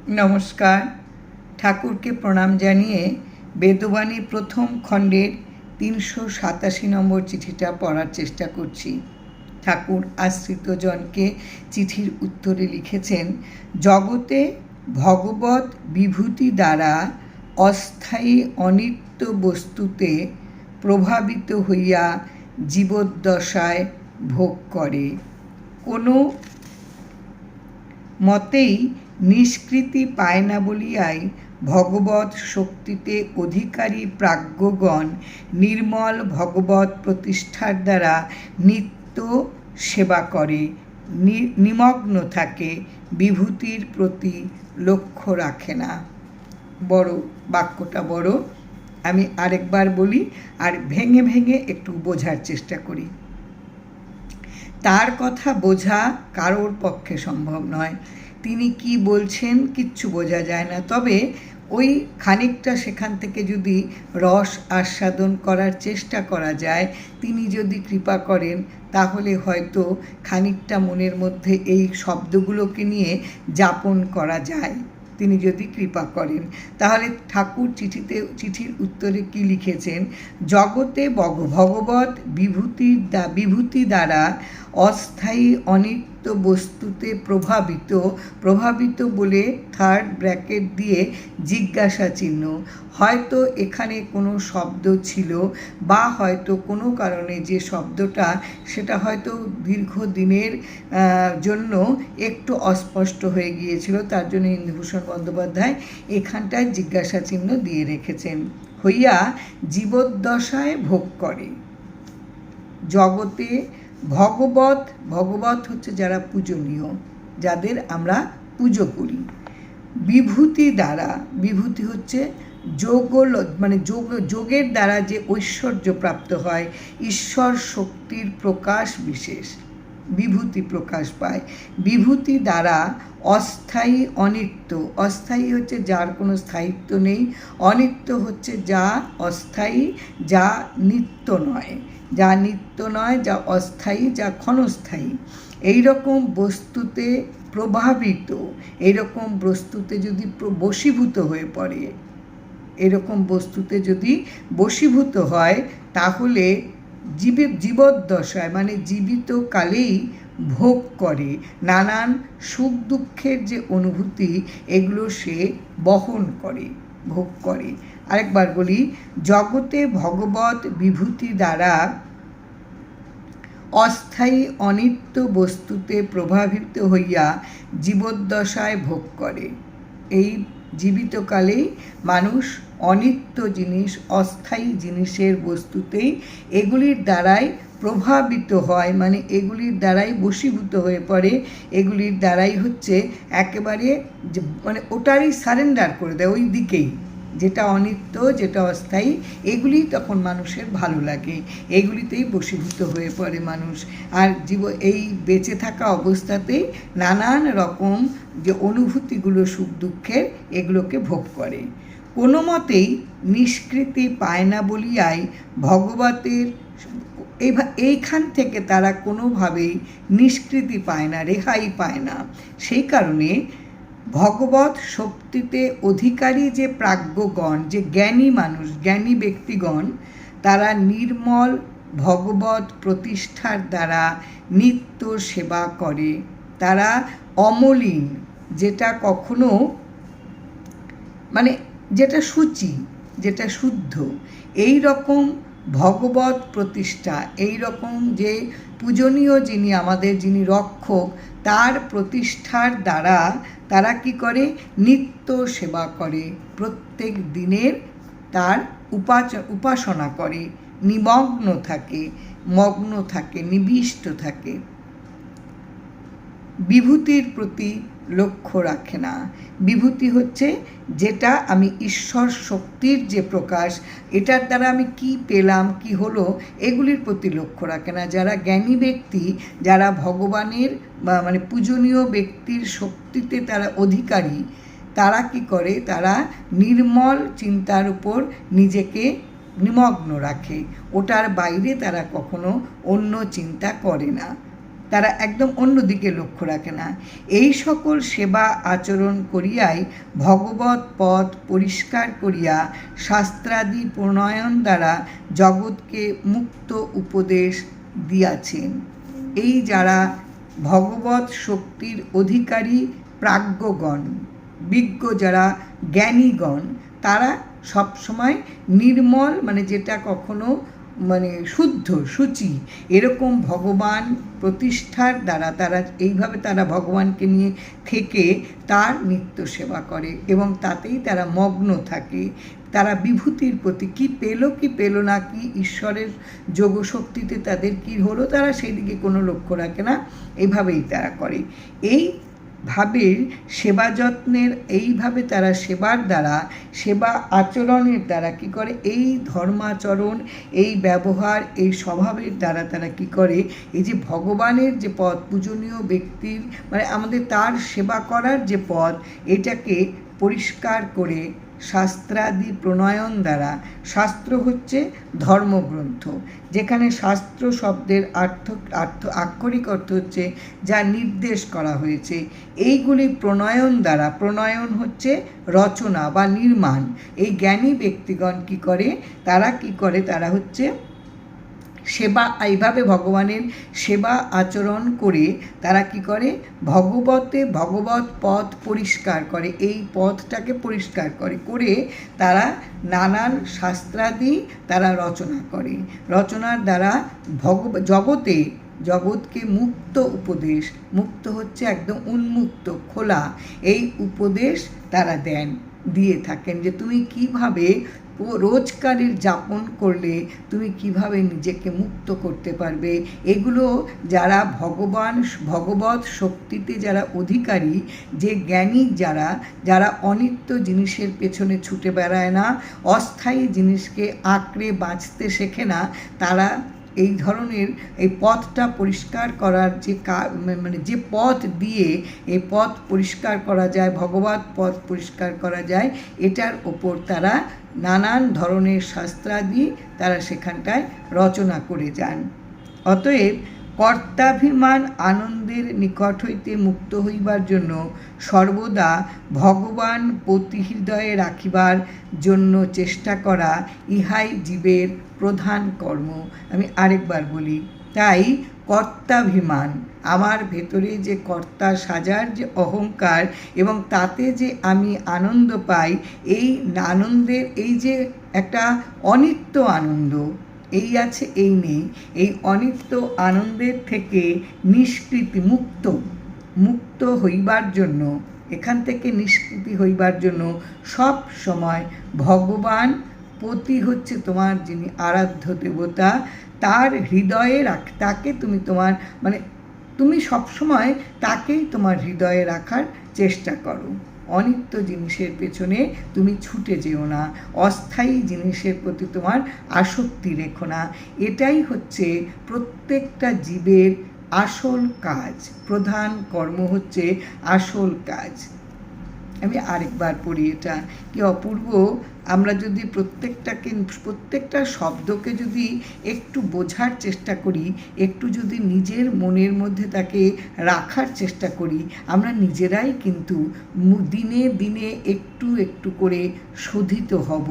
নমস্কার। ঠাকুরকে প্রণাম জানিয়ে বেদবাণী প্রথম খণ্ডের ৩৮৭ নম্বর চিঠিটা পড়ার চেষ্টা করছি। ঠাকুর আশ্রিতজনকে চিঠির উত্তরে লিখেছেন, জগতে ভগবৎ বিভূতি দ্বারা অস্থায়ী অনিত্য বস্তুতে প্রভাবিত হইয়া জীবদ্দশায় ভোগ করে। কোনো মতেই নিষ্কৃতি পায় না বলিয়াই ভগবৎ শক্তিতে অধিকারী প্রাজ্ঞগণ নির্মল ভগবৎ প্রতিষ্ঠার দ্বারা নিত্য সেবা করে, নিমগ্ন থাকে, বিভূতির প্রতি লক্ষ্য রাখে না। বড় বাক্যটা বড়, আমি আরেকবার বলি আর ভেঙে ভেঙে একটু বোঝার চেষ্টা করি। তার কথা বোঝা কারোর পক্ষে সম্ভব নয়। তিনি কি বলছেন কিচ্ছু বোঝা যায় না। তবে ওই খানিকটা সেখান থেকে যদি রস আস্বাদন করার চেষ্টা করা যায়, তিনি যদি কৃপা করেন, তাহলে হয়তো খানিকটা মনের মধ্যে এই শব্দগুলোকে নিয়ে যাপন করা যায়। তিনি যদি কৃপা করেন, তাহলে ঠাকুর চিঠির উত্তরে কি লিখেছেন, জগতে ভগবৎ বিভূতি দ্বারা অস্থায়ী অনিত্য বস্তুতে প্রভাবিত বলে থার্ড ব্র্যাকেট দিয়ে জিজ্ঞাসা চিহ্ন। হয়তো এখানে কোনো শব্দ ছিল, বা হয়তো কোনো কারণে যে শব্দটা সেটা হয়তো দীর্ঘদিনের জন্য একটু অস্পষ্ট হয়ে গিয়েছিল, তার জন্য ইন্দুভূষণ বন্দ্যোপাধ্যায় এখানটায় জিজ্ঞাসা চিহ্ন দিয়ে রেখেছেন। হইয়া জীবদ্দশায় ভোগ করে। জগতে ভগবৎ হচ্ছে যারা পূজনীয়, যাদের আমরা পুজো করি। বিভূতি দ্বারা, বিভূতি হচ্ছে যোগের দ্বারা যে ঐশ্বর্য প্রাপ্ত হয়, ঈশ্বর শক্তির প্রকাশ বিশেষ, বিভূতি প্রকাশ পায়। বিভূতি দ্বারা অস্থায়ী অনিত্য, অস্থায়ী হচ্ছে যার কোনো স্থায়িত্ব নেই, অনিত্য হচ্ছে যা অস্থায়ী, যা নিত্য নয়, যা অস্থায়ী, যা ক্ষণস্থায়ী, এইরকম বস্তুতে প্রভাবিত, এইরকম বস্তুতে যদি বশীভূত হয়ে পড়ে, এরকম বস্তুতে যদি বশীভূত হয়, তাহলে জীবদ্দশায় মানে জীবিত কালেই ভোগ করে। নানান সুখ দুঃখের যে অনুভূতি, এগুলো সে বহন করে, ভোগ করে। আরেকবার বলি, জগতে ভগবৎ বিভূতি দ্বারা অস্থায়ী অনিত্য বস্তুতে প্রভাবিত হইয়া জীবদ্দশায় ভোগ করে। এই জীবিতকালেই মানুষ অনিত্য জিনিস, অস্থায়ী জিনিসের বস্তুতেই এগুলির দ্বারাই প্রভাবিত হয়, মানে এগুলির দ্বারাই বশীভূত হয়ে পড়ে, এগুলির দ্বারাই হচ্ছে একেবারে মানে ওটারই সারেন্ডার করে দেয়, ওই দিকেই, যেটা অনিত্য, যেটা অস্থায়ী, এগুলি তখন মানুষের ভালো লাগে, এগুলিতেই বশীভূত হয়ে পড়ে মানুষ। আর এই বেঁচে থাকা অবস্থাতেই নানান রকম যে অনুভূতিগুলো সুখ দুঃখের, এগুলোকে ভোগ করে। কোনো মতেই নিষ্কৃতি পায় না বলিয়াই ভগবতের এইখান থেকে তারা কোনোভাবেই নিষ্কৃতি পায় না, রেহাই পায় না। সেই কারণে ভগবৎ শক্তিতে অধিকারী যে প্রাজ্ঞগণ, যে জ্ঞানী মানুষ, জ্ঞানী ব্যক্তিগণ, তারা নির্মল ভগবৎ প্রতিষ্ঠার দ্বারা নিত্য সেবা করে। তারা অমলিন, যেটা কখনো মানে যেটা শুচি, যেটা শুদ্ধ, এই রকম ভগবৎ প্রতিষ্ঠা, এই রকম যে পূজনীয় যিনি আমাদের, যিনি রক্ষক, তার প্রতিষ্ঠার দ্বারা তারা কি করে, নিত্য সেবা করে, প্রত্যেক দিনের তার উপাসনা করে, মগ্ন থাকে, নিবিষ্ট থাকে, বিভূতির প্রতি লক্ষ্য রাখে না। বিভূতি হচ্ছে যেটা আমি ঈশ্বর শক্তির যে প্রকাশ, এটার দ্বারা আমি কি পেলাম, কি হলো, এগুলির প্রতি লক্ষ্য রাখে না। যারা জ্ঞানী ব্যক্তি, যারা ভগবানের মানে পূজনীয় ব্যক্তির শক্তিতে তারা অধিকারী, তারা কি করে, তারা নির্মল চিন্তার উপর নিজেকে নিমগ্ন রাখে, ওটার বাইরে তারা কখনো অন্য চিন্তা করে না। তারা একদম অন্যদিকে লক্ষ্য রাখে না। এই সকল সেবা আচরণ করিয়াই ভগবৎ পথ পরিষ্কার করিয়া শাস্ত্রাদি প্রণয়ন দ্বারা জগৎকে মুক্ত উপদেশ দিয়াছেন। এই যারা ভগবৎ শক্তির অধিকারী প্রাজ্ঞগণ, বিজ্ঞ যারা জ্ঞানীগণ, তারা সবসময় নির্মল, মানে যেটা কখনো শুদ্ধ শুচি, এরকম ভগবান প্রতিষ্ঠার দ্বারা তারা এইভাবে তারা ভগবানকে নিয়ে থেকে তার নিত্য সেবা করে এবং তাতেই তারা মগ্ন থাকে। তারা বিভূতির প্রতি কি পেল না, কি ঈশ্বরের যোগশক্তিতে তাদের কি হলো, তারা সেই দিকে কোনো লক্ষ্য রাখে না, এইভাবেই তারা করে। এইভাবে সেবা যত্নের, এইভাবে তারা সেবার দ্বারা, সেবা আচরণের দ্বারা কি করে, এই ধর্মাচরণ, এই ব্যবহার, এই স্বভাবের দ্বারা তারা কি করে, এই যে ভগবানের যে পথ, পূজনীয় ব্যক্তির আমাদের তার সেবা করার যে পথ, এটাকে পরিষ্কার করে শাস্ত্রাদি প্রণয়ন দ্বারা, শাস্ত্র হচ্ছে ধর্মগ্রন্থ, যেখানে শাস্ত্র শব্দের আক্ষরিক অর্থ হচ্ছে যা নির্দেশ করা হয়েছে, এইগুলি প্রণয়ন দ্বারা, প্রণয়ন হচ্ছে রচনা বা নির্মাণ। এই জ্ঞানী ব্যক্তিগণ কি করে, তারা হচ্ছে সেবা, এইভাবে ভগবানের সেবা আচরণ করে তারা কি করে, ভগবত পথ পরিষ্কার করে, এই পথটাকে পরিষ্কার করে তারা নানান শাস্ত্রাদি তারা রচনা করে। রচনার দ্বারা জগৎকে মুক্ত উপদেশ, মুক্ত হচ্ছে একদম উন্মুক্ত, খোলা, এই উপদেশ তারা দিয়ে থাকেন যে তুমি কিভাবে রোজকারের যাপন করলে তুমি কিভাবে নিজেকে মুক্ত করতে পারবে। এগুলো যারা ভগবৎ শক্তিতে যারা অধিকারী, যে জ্ঞানী, যারা অনিত্য জিনিসের পেছনে ছুটে বেড়ায় না, অস্থায়ী জিনিসকে আঁকড়ে বাঁচতে শেখে না, তারা এই ধরনের এই পথটা পরিষ্কার করার যে পথ দিয়ে এই পথ পরিষ্কার করা যায়, ভগবৎ পথ পরিষ্কার করা যায়, এটার ওপর তারা নানান ধরনের শাস্ত্রাদি তারা সেখানটায় রচনা করে যান। অতএব কর্তাভিমান আনন্দের নিকট হইতে মুক্ত হইবার জন্য সর্বদা ভগবান প্রতি হৃদয়ে রাখিবার জন্য চেষ্টা করা, ইহাই জীবের প্রধান কর্ম। আমি আরেকবার বলি, তাই কর্তাভিমান, আমার ভেতরে যে কর্তা সাজার যে অহংকার এবং তাতে যে আমি আনন্দ পাই, এই আনন্দের, এই যে একটা অনিত্য আনন্দ, এই আছে এই নেই, এই অনিত্য আনন্দের থেকে নিষ্কৃতি, মুক্ত হইবার জন্য, এখান থেকে নিষ্কৃতি হইবার জন্য সব সময় ভগবান পতি হচ্ছে তোমার যিনি আরাধ্য দেবতা, তার হৃদয়ে তাকে তুমি সবসময় তাকেই তোমার হৃদয়ে রাখার চেষ্টা করো। অনিত্য জিনিসের পেছনে তুমি ছুটে যেও না, অস্থায়ী জিনিসের প্রতি তোমার আসক্তি রেখো না। এটাই হচ্ছে প্রত্যেকটা জীবের আসল কাজ, প্রধান কর্ম হচ্ছে আসল কাজ। আমি আরেকবার পড়ি, এটা কি অপূর্ব। আমরা যদি প্রত্যেকটা শব্দকে যদি একটু বোঝার চেষ্টা করি, একটু যদি নিজের মনের মধ্যে তাকে রাখার চেষ্টা করি, আমরা নিজেরাই কিন্তু দিনে দিনে একটু করে শোধিত হব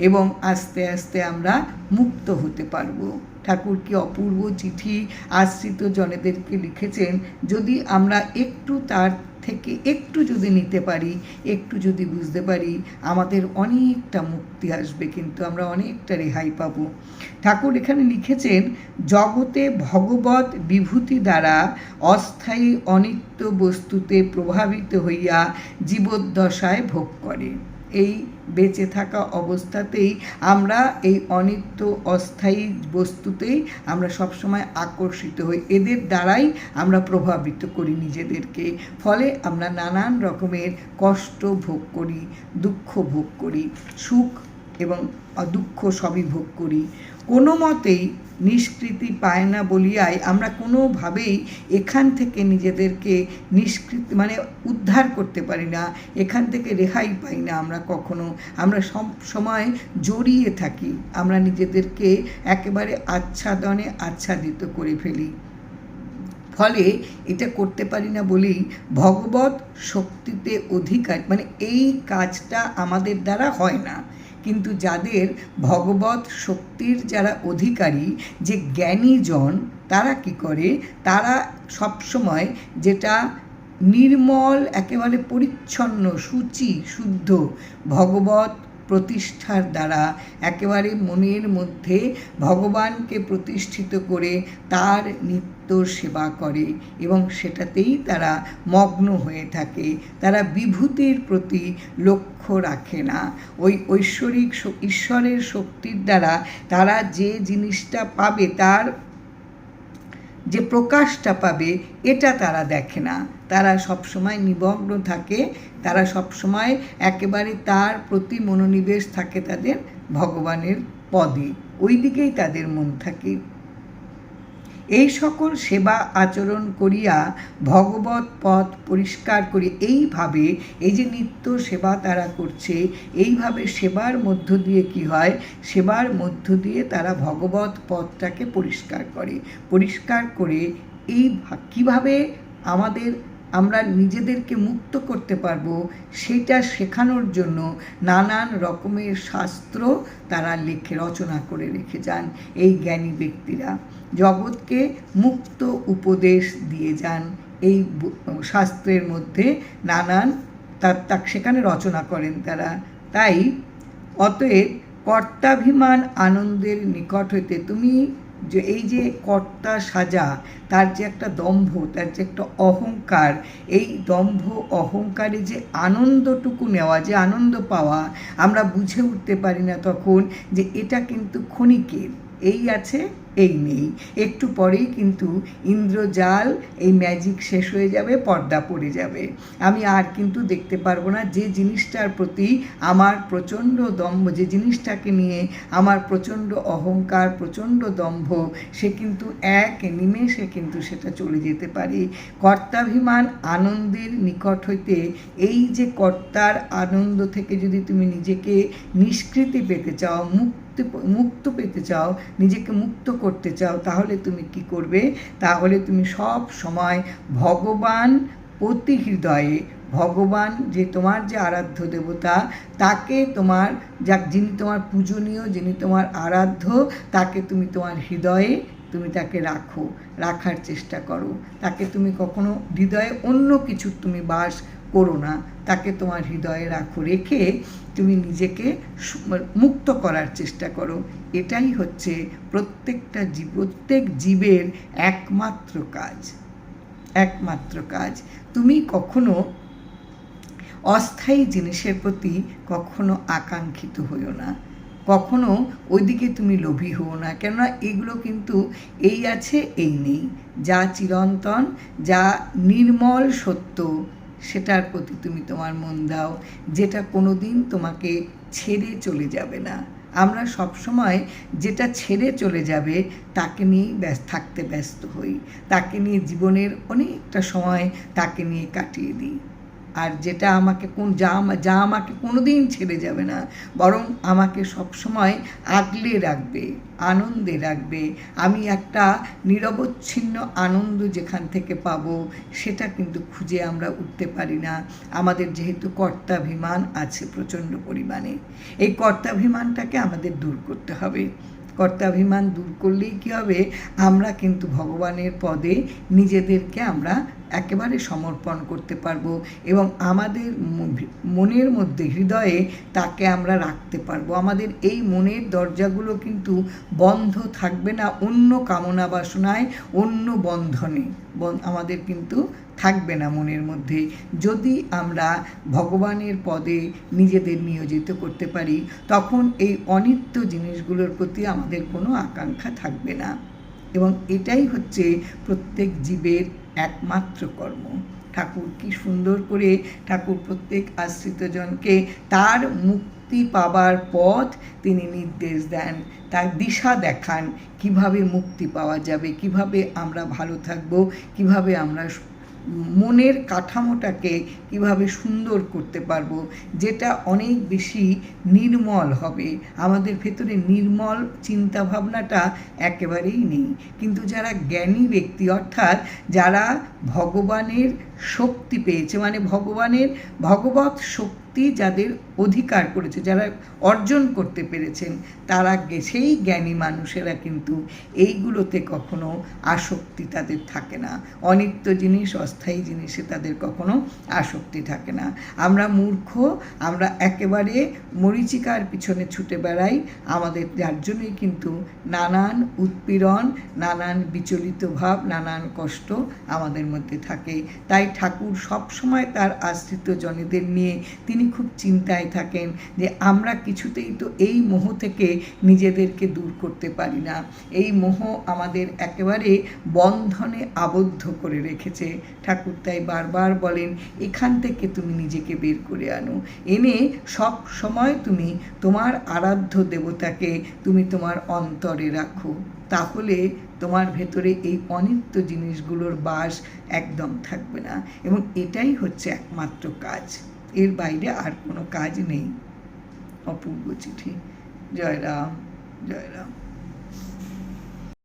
এবং আস্তে আস্তে আমরা মুক্ত হতে পারবো। ঠাকুর কি অপূর্ব চিঠি আশ্রিত জনেদেরকে লিখেছেন। যদি আমরা একটু তার থেকে একটু যদি নিতে পারি, একটু যদি বুঝতে পারি, আমাদের অনেকটা মুক্তি আসবে, কিন্তু আমরা অনেকটা রেহাই পাবো। ঠাকুর এখানে লিখেছেন, জগতে ভগবৎ বিভূতি দ্বারা অস্থায়ী অনিত্য বস্তুতে প্রভাবিত হইয়া জীবদ্দশায় ভোগ করে। এই বেঁচে থাকা অবস্থাতেই আমরা এই অনিত্য অস্থায়ী বস্তুতেই আমরা সবসময় আকর্ষিত হই, এদের দ্বারাই আমরা প্রভাবিত করি নিজেদেরকে। ফলে আমরা নানান রকমের কষ্ট ভোগ করি, দুঃখ ভোগ করি, সুখ এবং দুঃখ সবই ভোগ করি। কোনো মতেই নিষ্কৃতি পায় না বলিয়াই আমরা কোনোভাবেই এখান থেকে নিজেদেরকে উদ্ধার করতে পারি না, এখান থেকে রেহাই পাই না। আমরা সব সময় জড়িয়ে থাকি, আমরা নিজেদেরকে একেবারে আচ্ছাদিত করে ফেলি। ফলে এটা করতে পারি না বলেই ভগবত শক্তিতে অধিকার, মানে এই কাজটা আমাদের দ্বারা হয় না। কিন্তু যাদের ভগবত শক্তির যারা অধিকারী, যে জ্ঞানীজন, তারা কি করে, তারা সবসময় যেটা নির্মল, একেবারে পরিচ্ছন্ন, শুচি, শুদ্ধ ভগবত প্রতিষ্ঠার দ্বারা একেবারে মনের মধ্যে ভগবানকে প্রতিষ্ঠিত করে তার নিত্য সেবা করে এবং সেটাতেই তারা মগ্ন হয়ে থাকে। তারা বিভূতির প্রতি লক্ষ্য রাখে না। ওই ঐশ্বরিক ঈশ্বরের শক্তির দ্বারা তারা যে জিনিসটা পাবে, তার যে প্রকাশটা পাবে, এটা তারা দেখে না। তারা সবসময় নিমগ্ন থাকে, তারা সবসময় একেবারে তার প্রতি মনোনিবেশ থাকে তাদের ভগবানের পদে, ওই দিকেই তাদের মন থাকে। এই সকল সেবা আচরণ করিয়া ভগবত পথ পরিষ্কার করি। এইভাবে এই যে নিত্য সেবা তারা করছে, এইভাবে সেবার মধ্য দিয়ে কি হয়, সেবার মধ্য দিয়ে তারা ভগবত পথটাকে পরিষ্কার করে। পরিষ্কার করে এই কীভাবে আমরা নিজেদেরকে মুক্ত করতে পারবো, সেটা শেখানোর জন্য নানান রকমের শাস্ত্র তারা রচনা করে রেখে যান। এই জ্ঞানী ব্যক্তিরা জগৎকে মুক্ত উপদেশ দিয়ে যান। এই শাস্ত্রের মধ্যে নানান সেখানে রচনা করেন তারা। তাই অতএব কর্তাভিমান আনন্দের নিকট হইতে, তুমি যে এই যে কর্তা সাজা, তার যে একটা দম্ভ, তার যে একটা অহংকার, এই দম্ভ অহংকারে যে আনন্দটুকু নেওয়া, যে আনন্দ পাওয়া, আমরা বুঝে উঠতে পারি না তখন যে এটা কিন্তু ক্ষণিকের, এই আছে এই নেই, একটু পরেই কিন্তু ইন্দ্রজাল, এই ম্যাজিক শেষ হয়ে যাবে, পর্দা পড়ে যাবে, আমি আর কিন্তু দেখতে পারবো না। যে জিনিসটার প্রতি আমার প্রচণ্ড দম্ভ, যে জিনিসটাকে নিয়ে আমার প্রচণ্ড অহংকার, প্রচণ্ড দম্ভ, সে কিন্তু এক নিমেষে কিন্তু সেটা চলে যেতে পারে। কর্তাভিমান আনন্দের নিকট হইতে, এই যে কর্তার আনন্দ থেকে যদি তুমি নিজেকে নিষ্কৃতি পেতে চাও, মুক্ত পেতে চাও, নিজেকে মুক্ত করতে চাও, তাহলে তুমি কি করবে, তাহলে তুমি সব সময় ভগবান অতি হৃদয়ে, ভগবান যে তোমার যে আরাধ্য দেবতা, তাকে তোমার যিনি তোমার পূজনীয়, যিনি তোমার আরাধ্য, তাকে তুমি তোমার হৃদয়ে তুমি তাকে রাখার চেষ্টা করো। তাকে তুমি কখনো হৃদয়ে অন্য কিছু তুমি বাস করো না, তাকে তোমার হৃদয়ে রাখো, রেখে তুমি নিজেকে মুক্ত করার চেষ্টা করো। এটাই হচ্ছে প্রত্যেক জীবের একমাত্র কাজ। তুমি কখনো অস্থায়ী জিনিসের প্রতি কখনো আকাঙ্ক্ষিত হইও না, কখনো ওইদিকে তুমি লোভী হও না, কেননা এগুলো কিন্তু এই আছে এই নেই। যা চিরন্তন, যা নির্মল সত্য, সেটার প্রতি তুমি তোমার মন দাও, যেটা কোনো দিন তোমাকে ছেড়ে চলে যাবে না। আমরা সবসময় যেটা ছেড়ে চলে যাবে তাকে নিয়েই থাকতে ব্যস্ত হই, তাকে নিয়ে জীবনের অনেকটা সময় তাকে নিয়ে কাটিয়ে দিই। আর যেটা যা আমাকে কোনো দিন ছেড়ে যাবে না, বরং আমাকে সবসময় আগলে রাখবে, আনন্দে রাখবে, আমি একটা নিরবচ্ছিন্ন আনন্দ যেখান থেকে পাবো, সেটা কিন্তু খুঁজে আমরা উঠতে পারি না। আমাদের যেহেতু কর্তাভিমান আছে প্রচণ্ড পরিমাণে, এই কর্তাভিমানটাকে আমাদের দূর করতে হবে। কর্তাভিমান দূর করলেই কী হবে, আমরা কিন্তু ভগবানের পদে নিজেদেরকে আমরা একেবারে সমর্পণ করতে পারবো এবং আমাদের মনের মধ্যে, হৃদয়ে তাকে আমরা রাখতে পারবো। আমাদের এই মনের দরজাগুলো কিন্তু বন্ধ থাকবে না অন্য কামনা বাসনায়, অন্য বন্ধনে আমাদের কিন্তু থাকবে না মনের মধ্যে, যদি আমরা ভগবানের পদে নিজেদের নিয়োজিত করতে পারি। তখন এই অনিত্য জিনিসগুলোর প্রতি আমাদের কোনো আকাঙ্ক্ষা থাকবে না এবং এটাই হচ্ছে প্রত্যেক জীবের একমাত্র কর্ম। ঠাকুর কি সুন্দর করে প্রত্যেক আশ্রিতজনকে তার মুক্তি পাবার পথ তিনি নির্দেশ দেন, তার দিশা দেখান, কিভাবে মুক্তি পাওয়া যাবে, কিভাবে আমরা ভালো থাকব, কিভাবে আমরা মনের কাঠামোটাকে কিভাবে সুন্দর করতে পারবো, যেটা অনেক বেশি নির্মল হবে। আমাদের ভেতরে নির্মল চিন্তাভাবনাটা একেবারেই নেই। কিন্তু যারা জ্ঞানী ব্যক্তি, অর্থাৎ যারা ভগবানের শক্তি পেয়েছে, মানে ভগবৎ শক্তি যাদের অধিকার করেছে, যারা অর্জন করতে পেরেছেন, তারা সেই জ্ঞানী মানুষেরা কিন্তু এইগুলোতে কখনো আসক্তি তাদের থাকে না। অনিত্য জিনিস, অস্থায়ী জিনিসে তাদের কখনো আসক্তি থাকে না। আমরা মূর্খ, আমরা একেবারে মরীচিকার পিছনে ছুটে বেড়াই। আমাদের যার জন্যই কিন্তু নানান উৎপীড়ন, নানান বিচলিত ভাব, নানান কষ্ট আমাদের মধ্যে থাকে। তাই ঠাকুর সবসময় তার আশ্রিত জনেদের নিয়ে তিনি খুব চিন্তায় থাকেন যে আমরা কিছুতেই তো এই মোহ থেকে নিজেদেরকে দূর করতে পারি না। এই মোহ আমাদের একেবারে বন্ধনে আবদ্ধ করে রেখেছে। ঠাকুর তাই বারবার বলেন, এখান থেকে তুমি নিজেকে বের করে আনো, এনে সব সময় তুমি তোমার আরাধ্য দেবতাকে তুমি তোমার অন্তরে রাখো, তাহলে তোমার ভেতরে এই অনিত্য জিনিসগুলোর বাস একদম থাকবে না। এবং এটাই হচ্ছে একমাত্র কাজ, এর বাইরে আর কোনো কাজ নেই। অপূর্ব চিঠি। জয় রাম, জয় রাম।